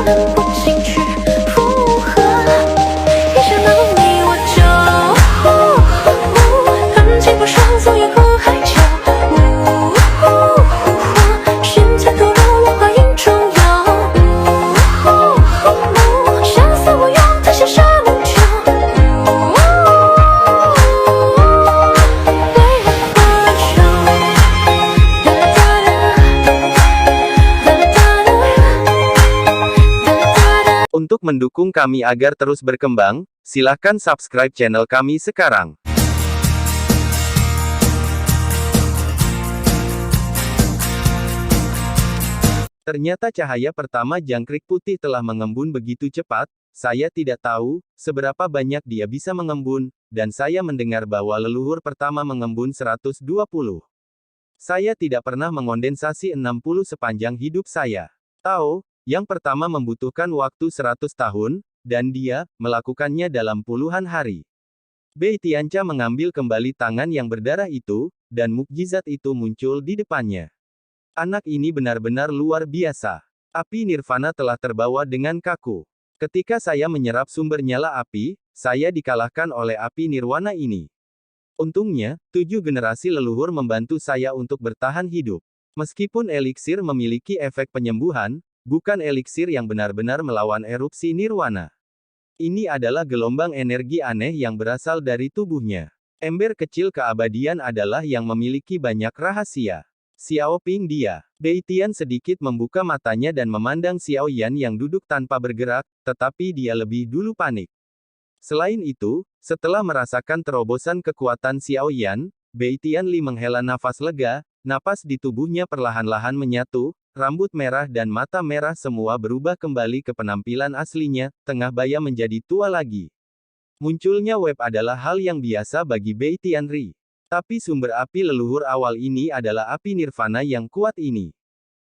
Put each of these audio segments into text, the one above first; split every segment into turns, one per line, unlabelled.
能不请去附和？一想到你我就很气不舒服，也哭害羞。现在投入了花影中央，下次我用它写下梦球。
Untuk mendukung kami agar terus berkembang, silakan subscribe channel kami sekarang. Ternyata cahaya pertama jangkrik putih telah mengembun begitu cepat, saya tidak tahu seberapa banyak dia bisa mengembun, dan saya mendengar bahwa leluhur pertama mengembun 120. Saya tidak pernah mengondensasi 60 sepanjang hidup saya. Tahu, yang pertama membutuhkan waktu 100 tahun, dan dia melakukannya dalam puluhan hari. Bei Tiancha mengambil kembali tangan yang berdarah itu, dan mukjizat itu muncul di depannya. Anak ini benar-benar luar biasa. Api nirvana telah terbawa dengan kaku. Ketika saya menyerap sumber nyala api, saya dikalahkan oleh api nirwana ini. Untungnya, 7 generasi leluhur membantu saya untuk bertahan hidup. Meskipun eliksir memiliki efek penyembuhan, bukan eliksir yang benar-benar melawan erupsi nirwana. Ini adalah gelombang energi aneh yang berasal dari tubuhnya. Ember kecil keabadian adalah yang memiliki banyak rahasia. Xiao Ping dia. Bei Tian sedikit membuka matanya dan memandang Xiao Yan yang duduk tanpa bergerak, tetapi dia lebih dulu panik. Selain itu, setelah merasakan terobosan kekuatan Xiao Yan, Bei Tian Li menghela nafas lega, napas di tubuhnya perlahan-lahan menyatu, rambut merah dan mata merah semua berubah kembali ke penampilan aslinya, tengah baya menjadi tua lagi. Munculnya web adalah hal yang biasa bagi Bei Tian Ri. Tapi sumber api leluhur awal ini adalah api nirvana yang kuat ini.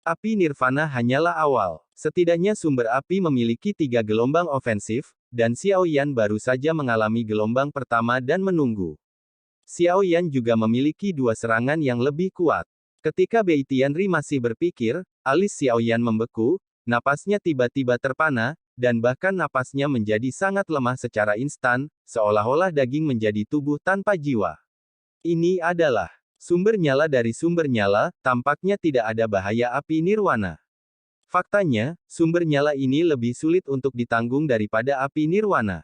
Api nirvana hanyalah awal. Setidaknya sumber api memiliki 3 gelombang ofensif, dan Xiao Yan baru saja mengalami gelombang pertama dan menunggu. Xiao Yan juga memiliki 2 serangan yang lebih kuat. Ketika Bei Tian Ri masih berpikir, alis Xiao Yan membeku, napasnya tiba-tiba terpana, dan bahkan napasnya menjadi sangat lemah secara instan, seolah-olah daging menjadi tubuh tanpa jiwa. Ini adalah sumber nyala dari sumber nyala, tampaknya tidak ada bahaya api nirwana. Faktanya, sumber nyala ini lebih sulit untuk ditanggung daripada api nirwana.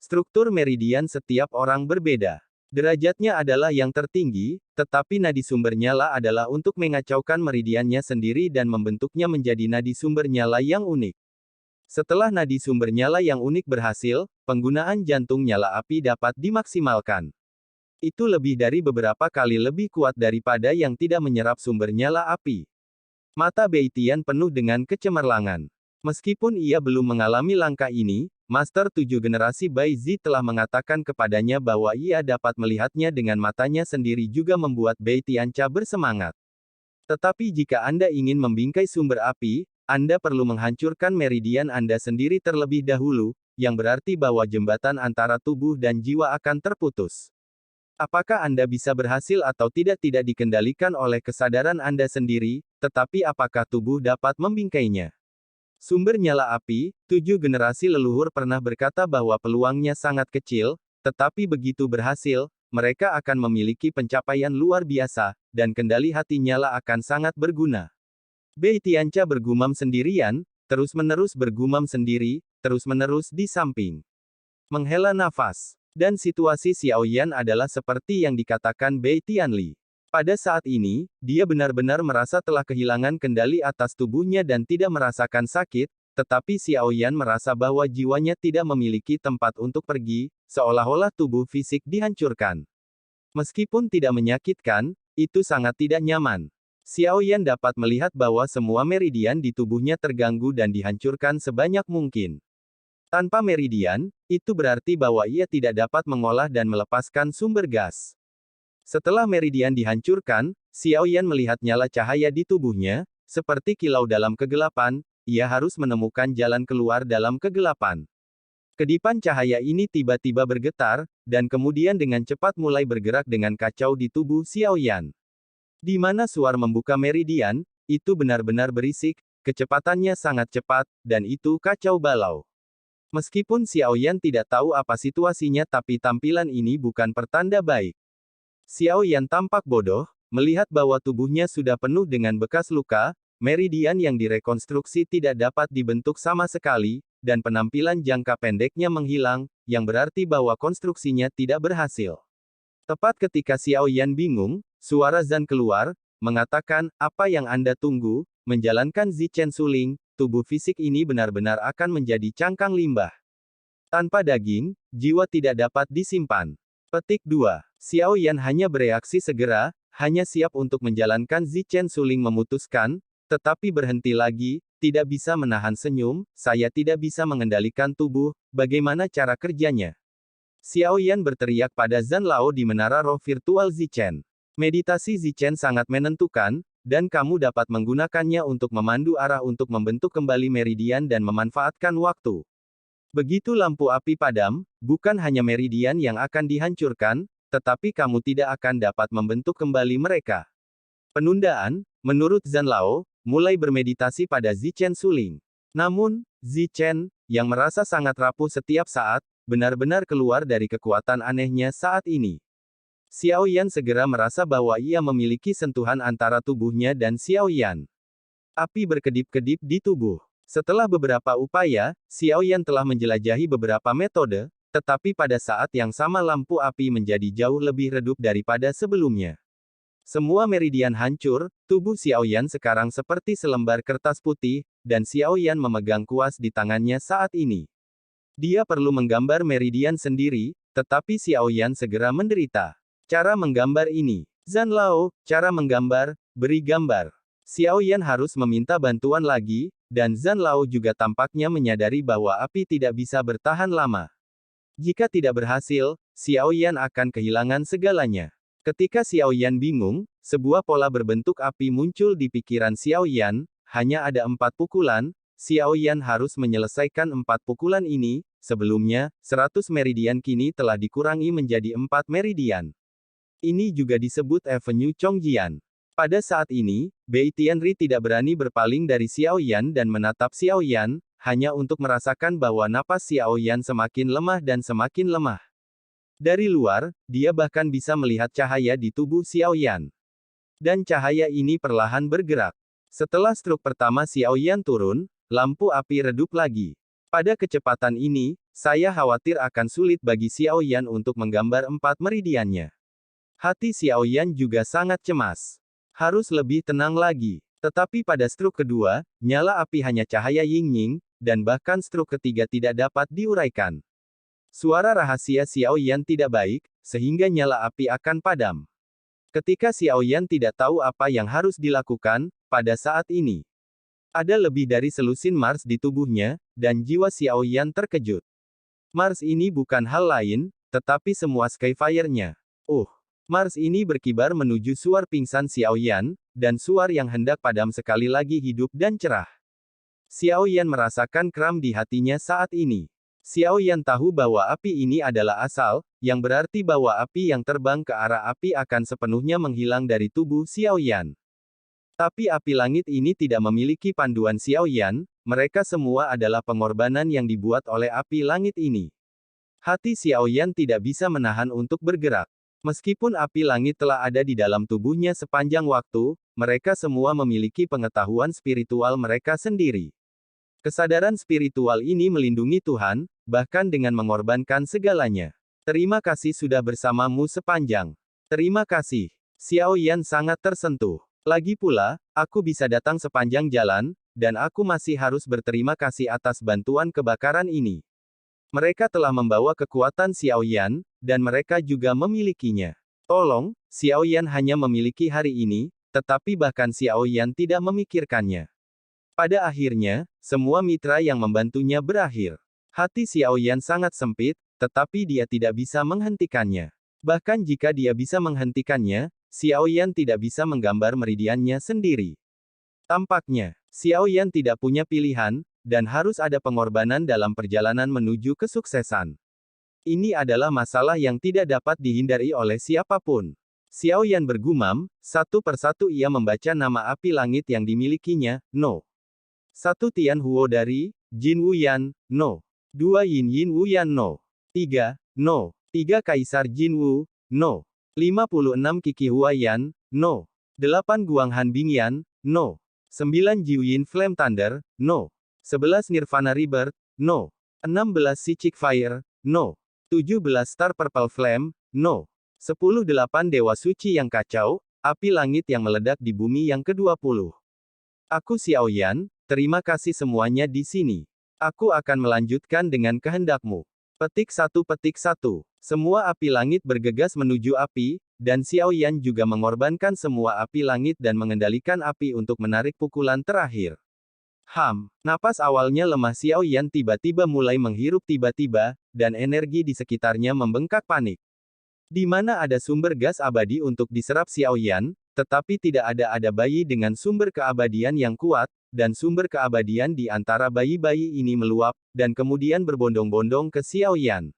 Struktur meridian setiap orang berbeda. Derajatnya adalah yang tertinggi, tetapi nadi sumber nyala adalah untuk mengacaukan meridiannya sendiri dan membentuknya menjadi nadi sumber nyala yang unik. Setelah nadi sumber nyala yang unik berhasil, penggunaan jantung nyala api dapat dimaksimalkan. Itu lebih dari beberapa kali lebih kuat daripada yang tidak menyerap sumber nyala api. Mata Bei Tian penuh dengan kecemerlangan. Meskipun ia belum mengalami langkah ini, Master 7 generasi Bai Zi telah mengatakan kepadanya bahwa ia dapat melihatnya dengan matanya sendiri juga membuat Bei Tiancha bersemangat. Tetapi jika Anda ingin membingkai sumber api, Anda perlu menghancurkan meridian Anda sendiri terlebih dahulu, yang berarti bahwa jembatan antara tubuh dan jiwa akan terputus. Apakah Anda bisa berhasil atau tidak dikendalikan oleh kesadaran Anda sendiri, tetapi apakah tubuh dapat membingkainya? Sumber nyala api, 7 generasi leluhur pernah berkata bahwa peluangnya sangat kecil, tetapi begitu berhasil, mereka akan memiliki pencapaian luar biasa, dan kendali hati nyala akan sangat berguna. Bei Tiancha bergumam sendirian, terus-menerus bergumam sendiri, terus-menerus di samping. Menghela nafas. Dan situasi Xiao Yan adalah seperti yang dikatakan Bei Tian Li. Pada saat ini, dia benar-benar merasa telah kehilangan kendali atas tubuhnya dan tidak merasakan sakit, tetapi Xiao Yan merasa bahwa jiwanya tidak memiliki tempat untuk pergi, seolah-olah tubuh fisik dihancurkan. Meskipun tidak menyakitkan, itu sangat tidak nyaman. Xiao Yan dapat melihat bahwa semua meridian di tubuhnya terganggu dan dihancurkan sebanyak mungkin. Tanpa meridian, itu berarti bahwa ia tidak dapat mengolah dan melepaskan sumber gas. Setelah meridian dihancurkan, Xiao Yan melihat nyala cahaya di tubuhnya, seperti kilau dalam kegelapan, ia harus menemukan jalan keluar dalam kegelapan. Kedipan cahaya ini tiba-tiba bergetar, dan kemudian dengan cepat mulai bergerak dengan kacau di tubuh Xiao Yan. Di mana suar membuka meridian, itu benar-benar berisik, kecepatannya sangat cepat, dan itu kacau balau. Meskipun Xiao Yan tidak tahu apa situasinya tapi tampilan ini bukan pertanda baik. Xiao Yan tampak bodoh, melihat bahwa tubuhnya sudah penuh dengan bekas luka, meridian yang direkonstruksi tidak dapat dibentuk sama sekali, dan penampilan jangka pendeknya menghilang, yang berarti bahwa konstruksinya tidak berhasil. Tepat ketika Xiao Yan bingung, suara Zan keluar, mengatakan, apa yang Anda tunggu, menjalankan Zichen Suling, tubuh fisik ini benar-benar akan menjadi cangkang limbah. Tanpa daging, jiwa tidak dapat disimpan. Petik 2. Xiao Yan hanya bereaksi segera, hanya siap untuk menjalankan Zichen Suling memutuskan, tetapi berhenti lagi, tidak bisa menahan senyum, saya tidak bisa mengendalikan tubuh, bagaimana cara kerjanya? Xiao Yan berteriak pada Zan Lao di menara roh virtual Zichen. Meditasi Zichen sangat menentukan, dan kamu dapat menggunakannya untuk memandu arah untuk membentuk kembali meridian dan memanfaatkan waktu. Begitu lampu api padam, bukan hanya meridian yang akan dihancurkan, tetapi kamu tidak akan dapat membentuk kembali mereka. Penundaan, menurut Zan Lao, mulai bermeditasi pada Zichen Suling. Namun, Zichen, yang merasa sangat rapuh setiap saat, benar-benar keluar dari kekuatan anehnya saat ini. Xiao Yan segera merasa bahwa ia memiliki sentuhan antara tubuhnya dan Xiao Yan. Api berkedip-kedip di tubuh. Setelah beberapa upaya, Xiao Yan telah menjelajahi beberapa metode, tetapi pada saat yang sama lampu api menjadi jauh lebih redup daripada sebelumnya. Semua meridian hancur, tubuh Xiao Yan sekarang seperti selembar kertas putih, dan Xiao Yan memegang kuas di tangannya saat ini. Dia perlu menggambar meridian sendiri, tetapi Xiao Yan segera menderita. Cara menggambar ini. Zan Lao, cara menggambar, beri gambar. Xiao Yan harus meminta bantuan lagi, dan Zan Lao juga tampaknya menyadari bahwa api tidak bisa bertahan lama. Jika tidak berhasil, Xiao Yan akan kehilangan segalanya. Ketika Xiao Yan bingung, sebuah pola berbentuk api muncul di pikiran Xiao Yan, hanya ada 4 pukulan, Xiao Yan harus menyelesaikan 4 pukulan ini, sebelumnya, 100 meridian kini telah dikurangi menjadi 4 meridian. Ini juga disebut Avenue Chongjian. Pada saat ini, Bei Tianri tidak berani berpaling dari Xiao Yan dan menatap Xiao Yan, hanya untuk merasakan bahwa napas Xiao Yan semakin lemah dan semakin lemah. Dari luar, dia bahkan bisa melihat cahaya di tubuh Xiao Yan. Dan cahaya ini perlahan bergerak. Setelah struk pertama Xiao Yan turun, lampu api redup lagi. Pada kecepatan ini, saya khawatir akan sulit bagi Xiao Yan untuk menggambar 4 meridiannya. Hati Xiao Yan juga sangat cemas. Harus lebih tenang lagi. Tetapi pada struk kedua, nyala api hanya cahaya yin-yang, dan bahkan struk ketiga tidak dapat diuraikan. Suara rahasia Xiao Yan tidak baik, sehingga nyala api akan padam. Ketika Xiao Yan tidak tahu apa yang harus dilakukan, pada saat ini, ada lebih dari selusin Mars di tubuhnya, dan jiwa Xiao Yan terkejut. Mars ini bukan hal lain, tetapi semua Skyfire-nya. Mars ini berkibar menuju suar pingsan Xiao Yan, dan suar yang hendak padam sekali lagi hidup dan cerah. Xiao Yan merasakan kram di hatinya saat ini. Xiao Yan tahu bahwa api ini adalah asal, yang berarti bahwa api yang terbang ke arah api akan sepenuhnya menghilang dari tubuh Xiao Yan. Tapi api langit ini tidak memiliki panduan Xiao Yan, mereka semua adalah pengorbanan yang dibuat oleh api langit ini. Hati Xiao Yan tidak bisa menahan untuk bergerak. Meskipun api langit telah ada di dalam tubuhnya sepanjang waktu, mereka semua memiliki pengetahuan spiritual mereka sendiri. Kesadaran spiritual ini melindungi Tuhan, bahkan dengan mengorbankan segalanya. Terima kasih sudah bersamamu sepanjang. Terima kasih. Xiao Yan sangat tersentuh. Lagi pula, aku bisa datang sepanjang jalan, dan aku masih harus berterima kasih atas bantuan kebakaran ini. Mereka telah membawa kekuatan Xiao Yan, dan mereka juga memilikinya. Tolong, Xiao Yan hanya memiliki hari ini, tetapi bahkan Xiao Yan tidak memikirkannya. Pada akhirnya, semua mitra yang membantunya berakhir. Hati Xiao Yan sangat sempit, tetapi dia tidak bisa menghentikannya. Bahkan jika dia bisa menghentikannya, Xiao Yan tidak bisa menggambar meridiannya sendiri. Tampaknya, Xiao Yan tidak punya pilihan, dan harus ada pengorbanan dalam perjalanan menuju kesuksesan. Ini adalah masalah yang tidak dapat dihindari oleh siapapun. Xiao Yan bergumam, satu persatu ia membaca nama api langit yang dimilikinya, No. 1 Tian Huo dari Jin Wuyan, no. 2 Yin Yin Wuyan, no. 3, no. 3 Kaisar Jin Wu, no. 56 Qi Huaiyan, no. 8 Guang Han Bingyan, no. 9 Jiuyin Flame Thunder, no. 11 Nirvana Rebirth, no. 16 Psychic Fire, no. 17 Star Purple Flame, no. 10 8 Dewa Suci yang kacau, api langit yang meledak di bumi yang ke-20. Aku Xiaoyan, terima kasih semuanya di sini. Aku akan melanjutkan dengan kehendakmu. Petik 1. Semua api langit bergegas menuju api, dan Xiaoyan juga mengorbankan semua api langit dan mengendalikan api untuk menarik pukulan terakhir. Napas awalnya lemah Xiaoyan tiba-tiba mulai menghirup tiba-tiba, dan energi di sekitarnya membengkak panik. Di mana ada sumber gas abadi untuk diserap Xiaoyan, tetapi tidak ada bayi dengan sumber keabadian yang kuat, dan sumber keabadian di antara bayi-bayi ini meluap, dan kemudian berbondong-bondong ke Xiaoyan.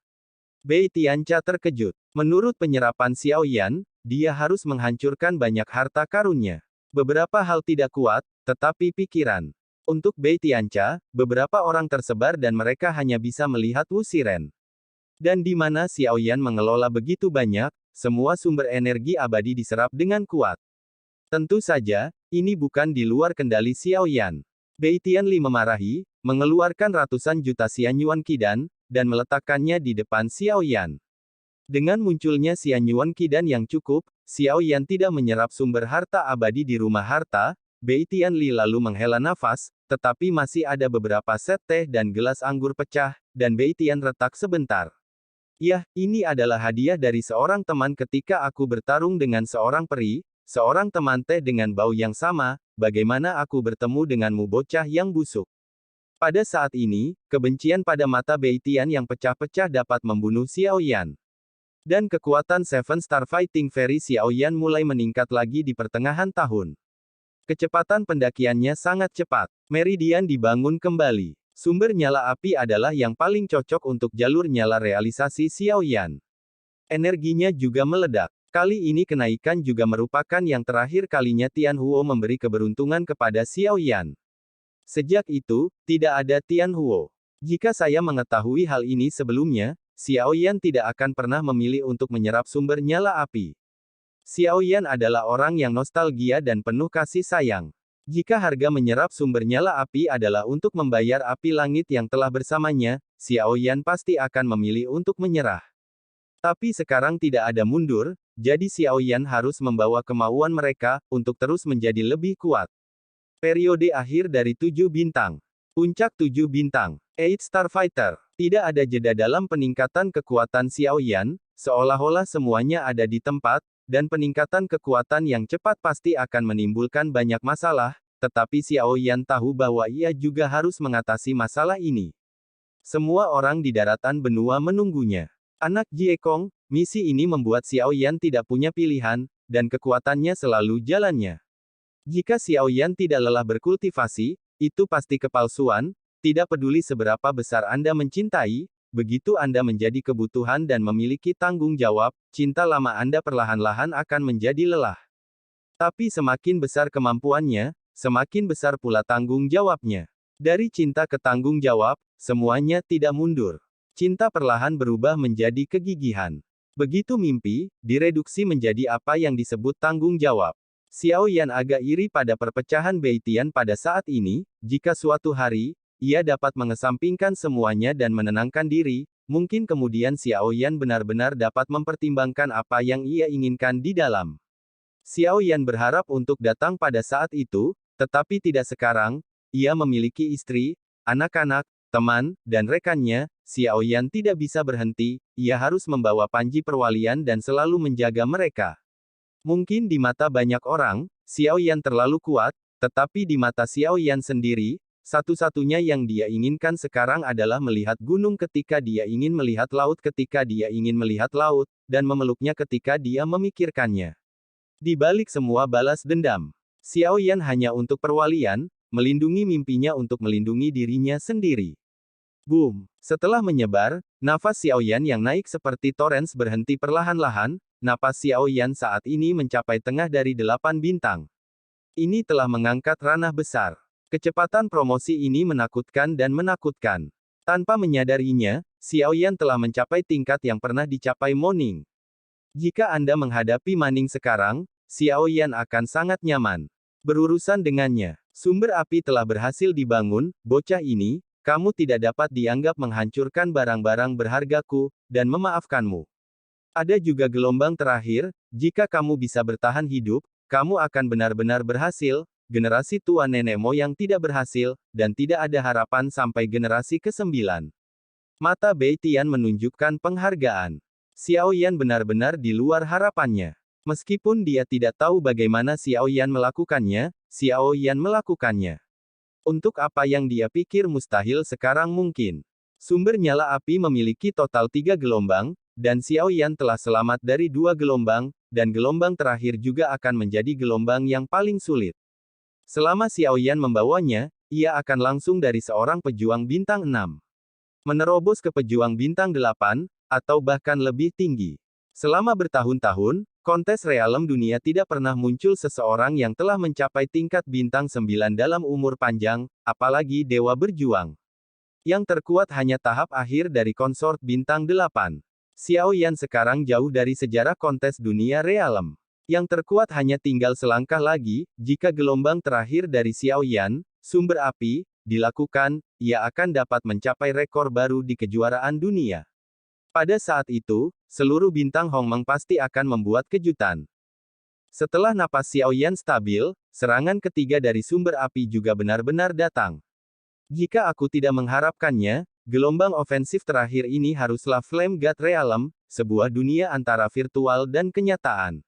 Bei Tiancha terkejut. Menurut penyerapan Xiaoyan, dia harus menghancurkan banyak harta karunnya. Beberapa hal tidak kuat, tetapi pikiran. Untuk Bei Tiancha, beberapa orang tersebar dan mereka hanya bisa melihat Wu Shiren. Dan di mana Xiaoyan mengelola begitu banyak, semua sumber energi abadi diserap dengan kuat. Tentu saja, ini bukan di luar kendali Xiaoyan. Bei Tianli memarahi, mengeluarkan ratusan juta Xianyuan Qidan, dan meletakkannya di depan Xiaoyan. Dengan munculnya Xianyuan Qidan yang cukup, Xiaoyan tidak menyerap sumber harta abadi di rumah harta. Bei Tianli lalu menghela nafas, tetapi masih ada beberapa set teh dan gelas anggur pecah, dan Bei Tian retak sebentar. Yah, ini adalah hadiah dari seorang teman ketika aku bertarung dengan seorang peri, seorang teman teh dengan bau yang sama, bagaimana aku bertemu denganmu bocah yang busuk. Pada saat ini, kebencian pada mata Bei Tian yang pecah-pecah dapat membunuh Xiaoyan. Dan kekuatan Seven Star Fighting Fairy Xiaoyan mulai meningkat lagi di pertengahan tahun. Kecepatan pendakiannya sangat cepat. Meridian dibangun kembali. Sumber nyala api adalah yang paling cocok untuk jalur nyala realisasi Xiaoyan. Energinya juga meledak. Kali ini kenaikan juga merupakan yang terakhir kalinya Tian Huo memberi keberuntungan kepada Xiaoyan. Sejak itu, tidak ada Tian Huo. Jika saya mengetahui hal ini sebelumnya, Xiaoyan tidak akan pernah memilih untuk menyerap sumber nyala api. Xiaoyan adalah orang yang nostalgia dan penuh kasih sayang. Jika harga menyerap sumber nyala api adalah untuk membayar api langit yang telah bersamanya, Xiaoyan pasti akan memilih untuk menyerah. Tapi sekarang tidak ada mundur, jadi Xiaoyan harus membawa kemauan mereka untuk terus menjadi lebih kuat. Periode akhir dari 7 bintang. Puncak 7 bintang. 8 Star Fighter. Tidak ada jeda dalam peningkatan kekuatan Xiaoyan, seolah-olah semuanya ada di tempat, dan peningkatan kekuatan yang cepat pasti akan menimbulkan banyak masalah, tetapi Xiaoyan tahu bahwa ia juga harus mengatasi masalah ini. Semua orang di daratan benua menunggunya. Anak Jiekong, misi ini membuat Xiaoyan tidak punya pilihan, dan kekuatannya selalu jalannya. Jika Xiaoyan tidak lelah berkultivasi, itu pasti kepalsuan, tidak peduli seberapa besar Anda mencintai, begitu Anda menjadi kebutuhan dan memiliki tanggung jawab, cinta lama Anda perlahan-lahan akan menjadi lelah. Tapi semakin besar kemampuannya, semakin besar pula tanggung jawabnya. Dari cinta ke tanggung jawab, semuanya tidak mundur. Cinta perlahan berubah menjadi kegigihan. Begitu mimpi, direduksi menjadi apa yang disebut tanggung jawab. Xiaoyan agak iri pada perpecahan Bei Tian pada saat ini, jika suatu hari, ia dapat mengesampingkan semuanya dan menenangkan diri, mungkin kemudian Xiaoyan benar-benar dapat mempertimbangkan apa yang ia inginkan di dalam. Xiaoyan berharap untuk datang pada saat itu, tetapi tidak sekarang. Ia memiliki istri, anak-anak, teman, dan rekannya. Xiaoyan tidak bisa berhenti, ia harus membawa panji perwalian dan selalu menjaga mereka. Mungkin di mata banyak orang, Xiaoyan terlalu kuat, tetapi di mata Xiaoyan sendiri, satu-satunya yang dia inginkan sekarang adalah melihat gunung ketika dia ingin melihat laut ketika dia ingin melihat laut, dan memeluknya ketika dia memikirkannya. Di balik semua balas dendam, Xiaoyan hanya untuk perwalian, melindungi mimpinya untuk melindungi dirinya sendiri. Boom! Setelah menyebar, nafas Xiaoyan yang naik seperti torrents berhenti perlahan-lahan, napas Xiaoyan saat ini mencapai tengah dari 8 bintang. Ini telah mengangkat ranah besar. Kecepatan promosi ini menakutkan dan menakutkan. Tanpa menyadarinya, Xiao Yan telah mencapai tingkat yang pernah dicapai Mo Ning. Jika Anda menghadapi Manning sekarang, Xiao Yan akan sangat nyaman berurusan dengannya. Sumber api telah berhasil dibangun, bocah ini, kamu tidak dapat dianggap menghancurkan barang-barang berhargaku, dan memaafkanmu. Ada juga gelombang terakhir, jika kamu bisa bertahan hidup, kamu akan benar-benar berhasil. Generasi tua nenek moyang tidak berhasil, dan tidak ada harapan sampai generasi ke-9. Mata Bei Tian menunjukkan penghargaan. Xiao Yan benar-benar di luar harapannya. Meskipun dia tidak tahu bagaimana Xiao Yan melakukannya, Xiao Yan melakukannya. Untuk apa yang dia pikir mustahil sekarang mungkin. Sumber nyala api memiliki total 3 gelombang, dan Xiao Yan telah selamat dari 2 gelombang, dan gelombang terakhir juga akan menjadi gelombang yang paling sulit. Selama Xiao Yan membawanya, ia akan langsung dari seorang pejuang bintang 6. Menerobos ke pejuang bintang 8, atau bahkan lebih tinggi. Selama bertahun-tahun, kontes realem dunia tidak pernah muncul seseorang yang telah mencapai tingkat bintang 9 dalam umur panjang, apalagi dewa berjuang. Yang terkuat hanya tahap akhir dari konsort bintang 8. Xiao Yan sekarang jauh dari sejarah kontes dunia realem. Yang terkuat hanya tinggal selangkah lagi, jika gelombang terakhir dari Xiao Yan, sumber api, dilakukan, ia akan dapat mencapai rekor baru di kejuaraan dunia. Pada saat itu, seluruh bintang Hongmeng pasti akan membuat kejutan. Setelah napas Xiao Yan stabil, serangan ketiga dari sumber api juga benar-benar datang. Jika aku tidak mengharapkannya, gelombang ofensif terakhir ini haruslah Flame God Realm, sebuah dunia antara virtual dan kenyataan.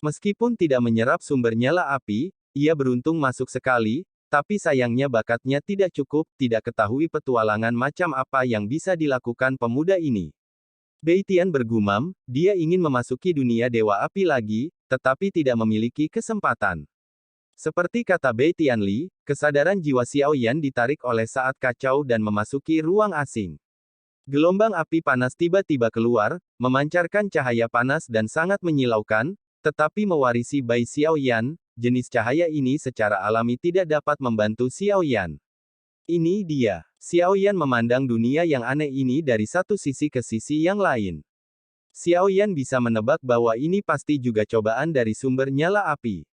Meskipun tidak menyerap sumber nyala api, ia beruntung masuk sekali, tapi sayangnya bakatnya tidak cukup, tidak ketahui petualangan macam apa yang bisa dilakukan pemuda ini. Bei Tian bergumam, dia ingin memasuki dunia dewa api lagi, tetapi tidak memiliki kesempatan. Seperti kata Bei Tianli, kesadaran jiwa Xiao Yan ditarik oleh saat kacau dan memasuki ruang asing. Gelombang api panas tiba-tiba keluar, memancarkan cahaya panas dan sangat menyilaukan, tetapi mewarisi Bai Xiao Yan, jenis cahaya ini secara alami tidak dapat membantu Xiao Yan. Ini dia. Xiao Yan memandang dunia yang aneh ini dari satu sisi ke sisi yang lain. Xiao Yan bisa menebak bahwa ini pasti juga cobaan dari sumber nyala api.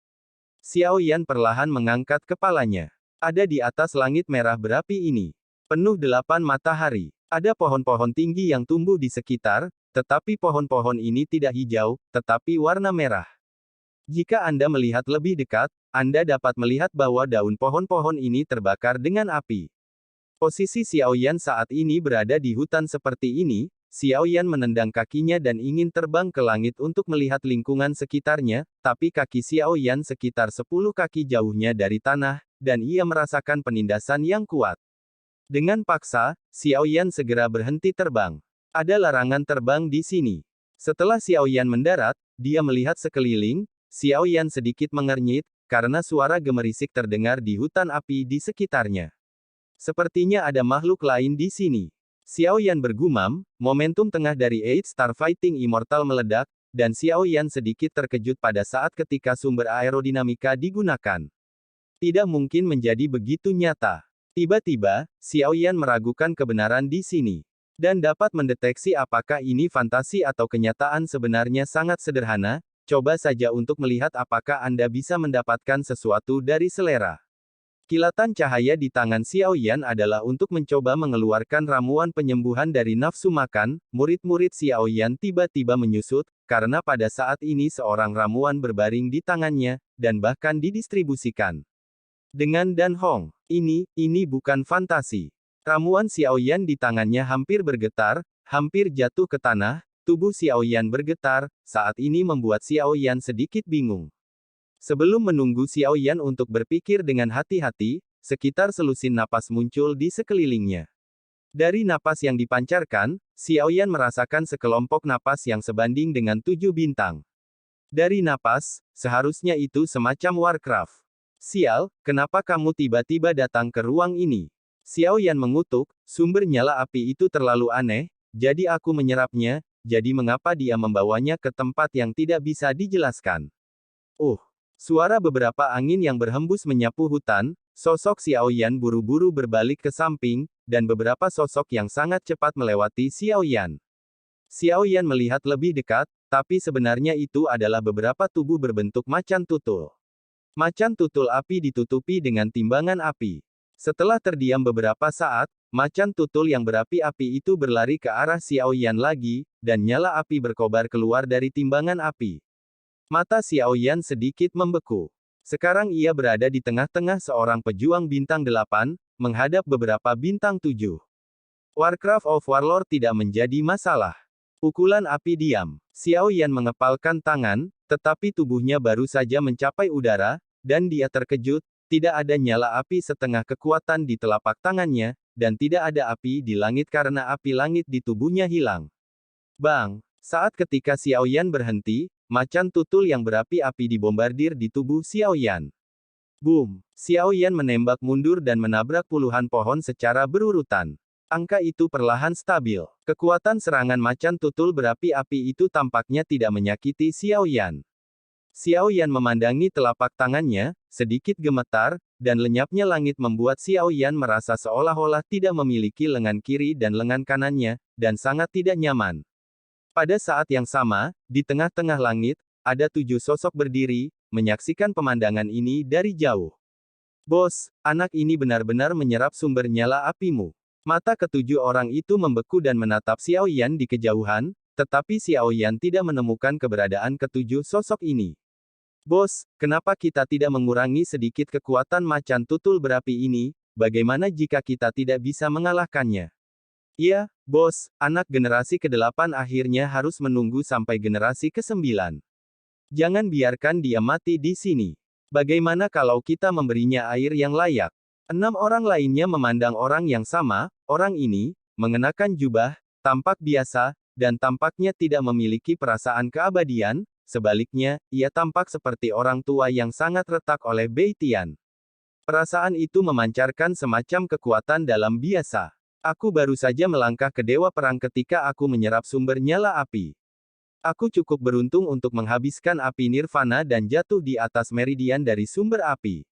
Xiao Yan perlahan mengangkat kepalanya. Ada di atas langit merah berapi ini. Penuh 8 matahari. Ada pohon-pohon tinggi yang tumbuh di sekitar, tetapi pohon-pohon ini tidak hijau, tetapi warna merah. Jika Anda melihat lebih dekat, Anda dapat melihat bahwa daun pohon-pohon ini terbakar dengan api. Posisi Xiao Yan saat ini berada di hutan seperti ini. Xiao Yan menendang kakinya dan ingin terbang ke langit untuk melihat lingkungan sekitarnya, tapi kaki Xiao Yan sekitar 10 kaki jauhnya dari tanah, dan ia merasakan penindasan yang kuat. Dengan paksa, Xiao Yan segera berhenti terbang. Ada larangan terbang di sini. Setelah Xiao Yan mendarat, dia melihat sekeliling. Xiao Yan sedikit mengernyit, karena suara gemerisik terdengar di hutan api di sekitarnya. Sepertinya ada makhluk lain di sini. Xiao Yan bergumam, momentum tengah dari Eight Star Fighting Immortal meledak, dan Xiao Yan sedikit terkejut pada saat ketika sumber aerodinamika digunakan. Tidak mungkin menjadi begitu nyata. Tiba-tiba, Xiao Yan meragukan kebenaran di sini. Dan dapat mendeteksi apakah ini fantasi atau kenyataan sebenarnya sangat sederhana, coba saja untuk melihat apakah Anda bisa mendapatkan sesuatu dari selera. Kilatan cahaya di tangan Xiao Yan adalah untuk mencoba mengeluarkan ramuan penyembuhan dari nafsu makan. Murid-murid Xiao Yan tiba-tiba menyusut, karena pada saat ini seorang ramuan berbaring di tangannya, dan bahkan didistribusikan. Dengan Dan Hong, ini bukan fantasi. Ramuan Xiao Yan di tangannya hampir bergetar, hampir jatuh ke tanah, tubuh Xiao Yan bergetar, saat ini membuat Xiao Yan sedikit bingung. Sebelum menunggu Xiao Yan untuk berpikir dengan hati-hati, sekitar selusin napas muncul di sekelilingnya. Dari napas yang dipancarkan, Xiao Yan merasakan sekelompok napas yang sebanding dengan 7 bintang. Dari napas, seharusnya itu semacam Warcraft. Sial, kenapa kamu tiba-tiba datang ke ruang ini? Xiao Yan mengutuk, sumber nyala api itu terlalu aneh, jadi aku menyerapnya, jadi mengapa dia membawanya ke tempat yang tidak bisa dijelaskan? Suara beberapa angin yang berhembus menyapu hutan, Sosok Xiao Yan buru-buru berbalik ke samping, dan beberapa sosok yang sangat cepat melewati Xiao Yan. Xiao Yan melihat lebih dekat, tapi sebenarnya itu adalah beberapa tubuh berbentuk macan tutul. Macan tutul api ditutupi dengan timbangan api. Setelah terdiam beberapa saat, macan tutul yang berapi-api itu berlari ke arah Xiao Yan lagi, dan nyala api berkobar keluar dari timbangan api. Mata Xiao Yan sedikit membeku. Sekarang ia berada di tengah-tengah seorang pejuang bintang 8, menghadap beberapa bintang 7. Warcraft of Warlord tidak menjadi masalah. Pukulan api diam. Xiao Yan mengepalkan tangan, tetapi tubuhnya baru saja mencapai udara, dan dia terkejut, tidak ada nyala api setengah kekuatan di telapak tangannya, dan tidak ada api di langit karena api langit di tubuhnya hilang. Bang! Saat ketika Xiao Yan berhenti, macan tutul yang berapi-api dibombardir di tubuh Xiao Yan. Boom! Xiao Yan menembak mundur dan menabrak puluhan pohon secara berurutan. Angka itu perlahan stabil. Kekuatan serangan macan tutul berapi-api itu tampaknya tidak menyakiti Xiao Yan. Xiao Yan memandangi telapak tangannya, sedikit gemetar, dan lenyapnya langit membuat Xiao Yan merasa seolah-olah tidak memiliki lengan kiri dan lengan kanannya, dan sangat tidak nyaman. Pada saat yang sama, di tengah-tengah langit, ada 7 sosok berdiri, menyaksikan pemandangan ini dari jauh. Bos, anak ini benar-benar menyerap sumber nyala apimu. Mata ketujuh orang itu membeku dan menatap Xiao Yan di kejauhan, tetapi Xiao Yan tidak menemukan keberadaan ketujuh sosok ini. Bos, kenapa kita tidak mengurangi sedikit kekuatan macan tutul berapi ini? Bagaimana jika kita tidak bisa mengalahkannya? Iya, bos, anak generasi ke-8 akhirnya harus menunggu sampai generasi ke-9. Jangan biarkan dia mati di sini. Bagaimana kalau kita memberinya air yang layak? 6 orang lainnya memandang orang yang sama, orang ini, mengenakan jubah, tampak biasa, dan tampaknya tidak memiliki perasaan keabadian, sebaliknya, ia tampak seperti orang tua yang sangat retak oleh Bei Tian. Perasaan itu memancarkan semacam kekuatan dalam biasa. Aku baru saja melangkah ke Dewa Perang ketika aku menyerap sumber nyala api. Aku cukup beruntung untuk menghabiskan api nirvana dan jatuh di atas meridian dari sumber api.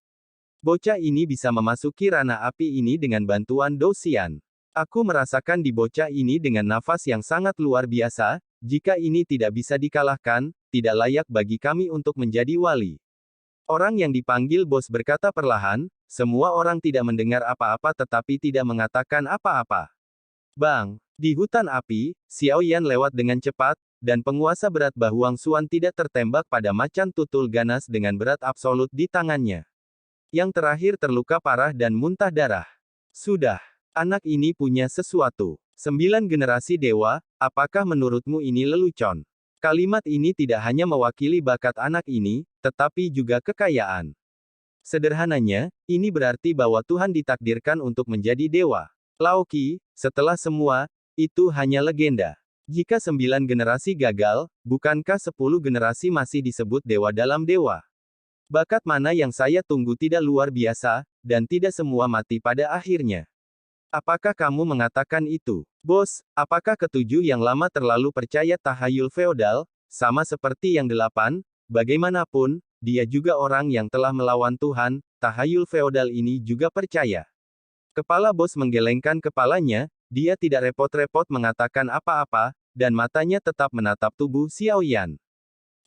Bocah ini bisa memasuki ranah api ini dengan bantuan Dou Xian. Aku merasakan di bocah ini dengan nafas yang sangat luar biasa, jika ini tidak bisa dikalahkan, tidak layak bagi kami untuk menjadi wali. Orang yang dipanggil bos berkata perlahan, semua orang tidak mendengar apa-apa tetapi tidak mengatakan apa-apa. Bang! Di hutan api, Xiao Yan lewat dengan cepat, dan penguasa berat Bahuang Xuan tidak tertembak pada macan tutul ganas dengan berat absolut di tangannya. Yang terakhir terluka parah dan muntah darah. Sudah. Anak ini punya sesuatu. 9 generasi dewa, apakah menurutmu ini lelucon? Kalimat ini tidak hanya mewakili bakat anak ini, tetapi juga kekayaan. Sederhananya, ini berarti bahwa Tuhan ditakdirkan untuk menjadi dewa. Lao Qi, setelah semua, itu hanya legenda. Jika 9 generasi gagal, bukankah 10 generasi masih disebut dewa dalam dewa? Bakat mana yang saya tunggu tidak luar biasa, dan tidak semua mati pada akhirnya. Apakah kamu mengatakan itu? Bos, apakah ketujuh yang lama terlalu percaya tahayul feodal, sama seperti yang 8, bagaimanapun, dia juga orang yang telah melawan Tuhan, tahayul feodal ini juga percaya. Kepala bos menggelengkan kepalanya, dia tidak repot-repot mengatakan apa-apa, dan matanya tetap menatap tubuh Xiao Yan.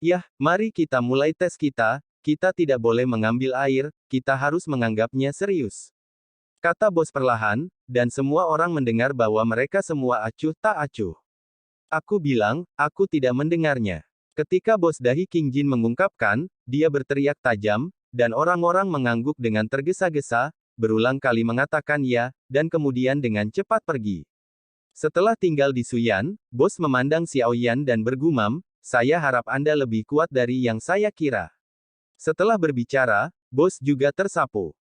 Yah, mari kita mulai tes kita. Kita tidak boleh mengambil air, kita harus menganggapnya serius. Kata bos perlahan, dan semua orang mendengar bahwa mereka semua acuh tak acuh. Aku bilang, aku tidak mendengarnya. Ketika bos Dahi King Jin mengungkapkan, dia berteriak tajam, dan orang-orang mengangguk dengan tergesa-gesa, berulang kali mengatakan ya, dan kemudian dengan cepat pergi. Setelah tinggal di Suyan, bos memandang Xiao Yan dan bergumam, saya harap Anda lebih kuat dari yang saya kira. Setelah berbicara, bos juga tersapu.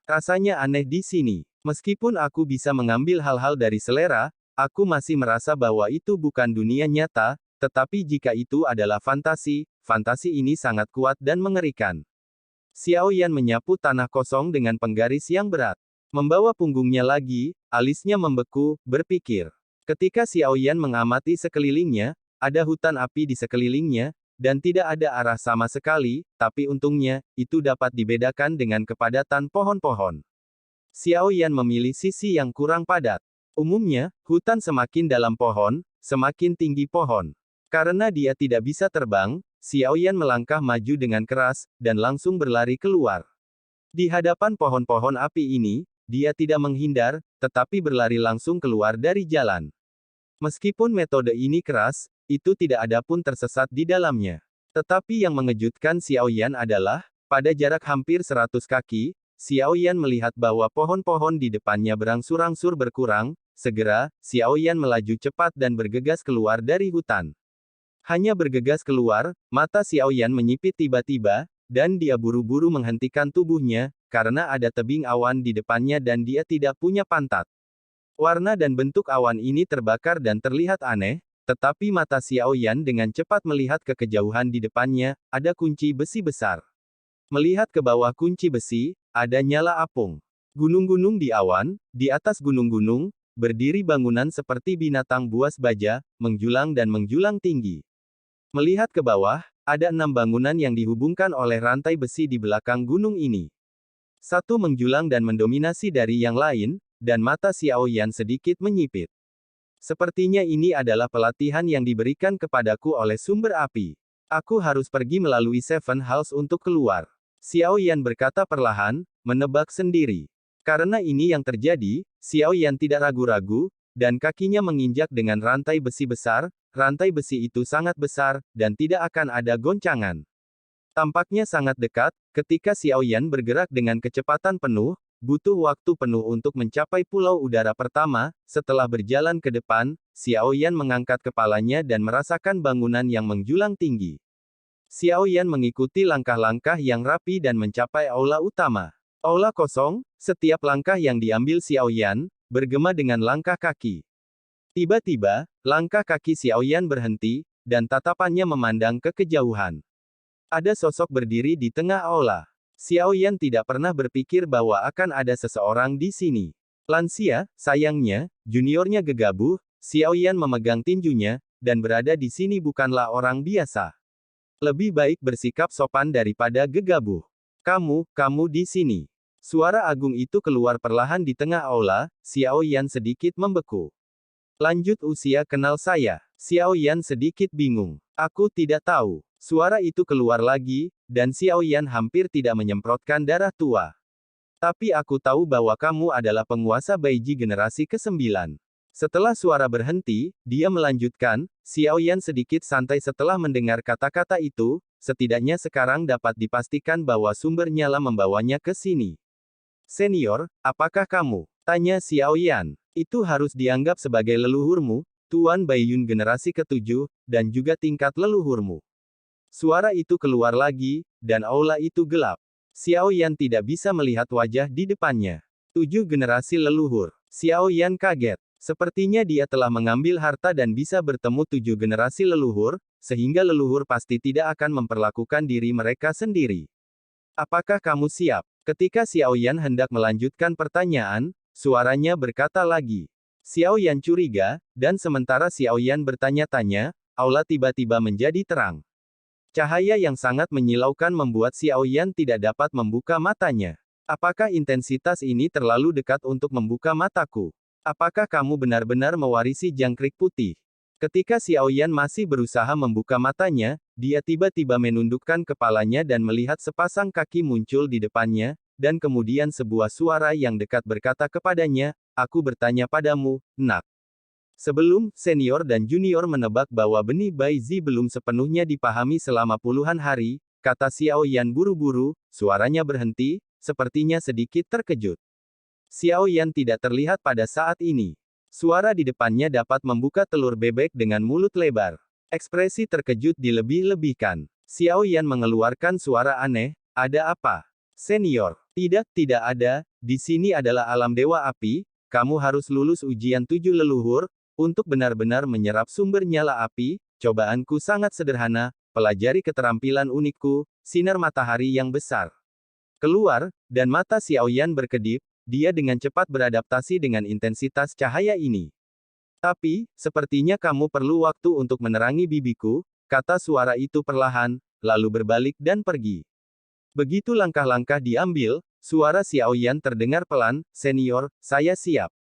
Rasanya aneh di sini. Meskipun aku bisa mengambil hal-hal dari selera, aku masih merasa bahwa itu bukan dunia nyata, tetapi jika itu adalah fantasi, fantasi ini sangat kuat dan mengerikan. Xiao Yan menyapu tanah kosong dengan penggaris yang berat. Membawa punggungnya lagi, alisnya membeku, berpikir. Ketika Xiao Yan mengamati sekelilingnya, ada hutan api di sekelilingnya, dan tidak ada arah sama sekali, tapi untungnya, itu dapat dibedakan dengan kepadatan pohon-pohon. Xiao Yan memilih sisi yang kurang padat. Umumnya, hutan semakin dalam pohon, semakin tinggi pohon. Karena dia tidak bisa terbang, Xiao Yan melangkah maju dengan keras, dan langsung berlari keluar. Di hadapan pohon-pohon api ini, dia tidak menghindar, tetapi berlari langsung keluar dari jalan. Meskipun metode ini keras, itu tidak ada pun tersesat di dalamnya. Tetapi yang mengejutkan Xiao Yan adalah, pada jarak hampir 100 kaki, Xiao Yan melihat bahwa pohon-pohon di depannya berangsur-angsur berkurang. Segera, Xiao Yan melaju cepat dan bergegas keluar dari hutan. Hanya bergegas keluar, mata Xiao Yan menyipit tiba-tiba, dan dia buru-buru menghentikan tubuhnya, karena ada tebing awan di depannya dan dia tidak punya pantat. Warna dan bentuk awan ini terbakar dan terlihat aneh, tetapi mata Xiao Yan dengan cepat melihat ke kejauhan di depannya, ada kunci besi besar. Melihat ke bawah kunci besi, ada nyala apung. Gunung-gunung di awan, di atas gunung-gunung, berdiri bangunan seperti binatang buas baja, menjulang dan menjulang tinggi. Melihat ke bawah, ada 6 bangunan yang dihubungkan oleh rantai besi di belakang gunung ini. Satu menjulang dan mendominasi dari yang lain, dan mata Xiao Yan sedikit menyipit. Sepertinya ini adalah pelatihan yang diberikan kepadaku oleh sumber api. Aku harus pergi melalui Seven Halls untuk keluar. Xiao Yan berkata perlahan, menebak sendiri. Karena ini yang terjadi, Xiao Yan tidak ragu-ragu, dan kakinya menginjak dengan rantai besi besar. Rantai besi itu sangat besar, dan tidak akan ada goncangan. Tampaknya sangat dekat, ketika Xiao Yan bergerak dengan kecepatan penuh, butuh waktu penuh untuk mencapai pulau udara pertama. Setelah berjalan ke depan, Xiao Yan mengangkat kepalanya dan merasakan bangunan yang menjulang tinggi. Xiao Yan mengikuti langkah-langkah yang rapi dan mencapai aula utama. Aula kosong, setiap langkah yang diambil Xiao Yan, bergema dengan langkah kaki. Tiba-tiba, langkah kaki Xiao Yan berhenti, dan tatapannya memandang ke kejauhan. Ada sosok berdiri di tengah aula. Xiao Yan tidak pernah berpikir bahwa akan ada seseorang di sini. Lansia, sayangnya, juniornya gegabah, Xiao Yan memegang tinjunya, dan berada di sini bukanlah orang biasa. Lebih baik bersikap sopan daripada gegabah. Kamu di sini. Suara agung itu keluar perlahan di tengah aula, Xiao Yan sedikit membeku. Lanjut usia kenal saya. Xiao Yan sedikit bingung. Aku tidak tahu. Suara itu keluar lagi, dan Xiao Yan hampir tidak menyemprotkan darah tua. Tapi aku tahu bahwa kamu adalah penguasa Baiji generasi ke-9. Setelah suara berhenti, dia melanjutkan, Xiao Yan sedikit santai setelah mendengar kata-kata itu, setidaknya sekarang dapat dipastikan bahwa sumber nyala membawanya ke sini. Senior, apakah kamu? Tanya Xiao Yan. Itu harus dianggap sebagai leluhurmu, Tuan Baiyun generasi ke-7, dan juga tingkat leluhurmu. Suara itu keluar lagi, dan aula itu gelap. Xiao Yan tidak bisa melihat wajah di depannya. 7 generasi leluhur. Xiao Yan kaget. Sepertinya dia telah mengambil harta dan bisa bertemu 7 generasi leluhur, sehingga leluhur pasti tidak akan memperlakukan diri mereka sendiri. Apakah kamu siap? Ketika Xiao Yan hendak melanjutkan pertanyaan, suaranya berkata lagi. Xiao Yan curiga, dan sementara Xiao Yan bertanya-tanya, aula tiba-tiba menjadi terang. Cahaya yang sangat menyilaukan membuat Xiao Yan tidak dapat membuka matanya. Apakah intensitas ini terlalu dekat untuk membuka mataku? Apakah kamu benar-benar mewarisi jangkrik putih? Ketika Xiao Yan masih berusaha membuka matanya, dia tiba-tiba menundukkan kepalanya dan melihat sepasang kaki muncul di depannya, dan kemudian sebuah suara yang dekat berkata kepadanya, aku bertanya padamu, nak. Sebelum, senior dan junior menebak bahwa benih Baizi belum sepenuhnya dipahami selama puluhan hari, kata Xiao Yan buru-buru, suaranya berhenti, sepertinya sedikit terkejut. Xiao Yan tidak terlihat pada saat ini. Suara di depannya dapat membuka telur bebek dengan mulut lebar. Ekspresi terkejut dilebih-lebihkan. Xiao Yan mengeluarkan suara aneh, ada apa? Senior, tidak ada, di sini adalah alam dewa api, kamu harus lulus ujian 7 leluhur, untuk benar-benar menyerap sumber nyala api, cobaanku sangat sederhana, pelajari keterampilan unikku, sinar matahari yang besar. Keluar, dan mata Xiao Yan berkedip, dia dengan cepat beradaptasi dengan intensitas cahaya ini. Tapi, sepertinya kamu perlu waktu untuk menerangi bibiku, kata suara itu perlahan, lalu berbalik dan pergi. Begitu langkah-langkah diambil, suara Xiaoyan terdengar pelan, "Senior, saya siap."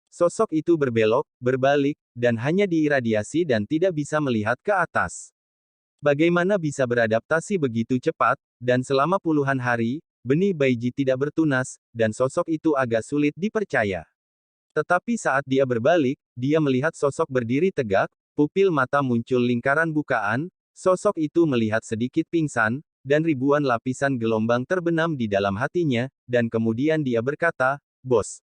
Sosok itu berbelok, berbalik, dan hanya diiradiasi dan tidak bisa melihat ke atas. Bagaimana bisa beradaptasi begitu cepat, dan selama puluhan hari, benih Baiji tidak bertunas, dan sosok itu agak sulit dipercaya. Tetapi saat dia berbalik, dia melihat sosok berdiri tegak, pupil mata muncul lingkaran bukaan, sosok itu melihat sedikit pingsan, dan ribuan lapisan gelombang terbenam di dalam hatinya, dan kemudian dia berkata, "Bos.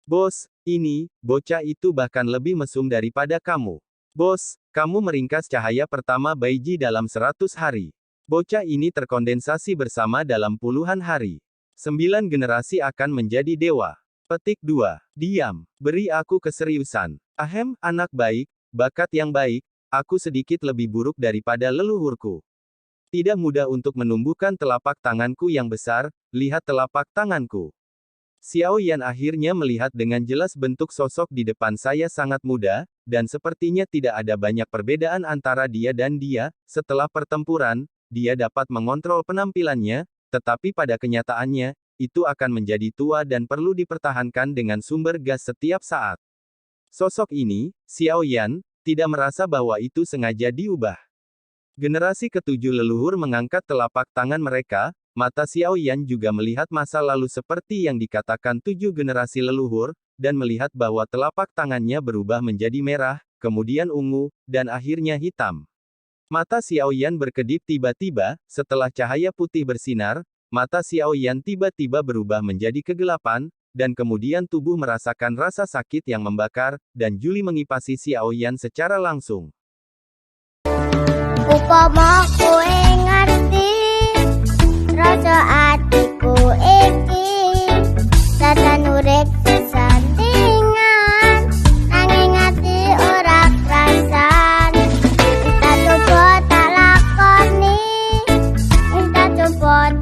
Bos, ini, bocah itu bahkan lebih mesum daripada kamu. Bos, kamu meringkas cahaya pertama Baiji dalam 100 hari. Bocah ini terkondensasi bersama dalam puluhan hari. 9 generasi akan menjadi dewa." Petik 2. Diam. Beri aku keseriusan. Ahem, anak baik, bakat yang baik, aku sedikit lebih buruk daripada leluhurku. Tidak mudah untuk menumbuhkan telapak tanganku yang besar, lihat telapak tanganku. Xiaoyan akhirnya melihat dengan jelas bentuk sosok di depan saya sangat muda, dan sepertinya tidak ada banyak perbedaan antara dia dan dia. Setelah pertempuran, dia dapat mengontrol penampilannya, tetapi pada kenyataannya, itu akan menjadi tua dan perlu dipertahankan dengan sumber gas setiap saat. Sosok ini, Xiaoyan, tidak merasa bahwa itu sengaja diubah. Generasi ketujuh leluhur mengangkat telapak tangan mereka, mata Xiaoyan juga melihat masa lalu seperti yang dikatakan 7 generasi leluhur, dan melihat bahwa telapak tangannya berubah menjadi merah, kemudian ungu, dan akhirnya hitam. Mata Xiaoyan berkedip tiba-tiba, setelah cahaya putih bersinar, mata Xiaoyan tiba-tiba berubah menjadi kegelapan, dan kemudian tubuh merasakan rasa sakit yang membakar, dan Juli mengipasi Xiaoyan secara langsung.
Upama kowe ngerti rasa atiku iki dadan urip sesandingan nanging ati ora krasan tak coba tak lakoni tak coba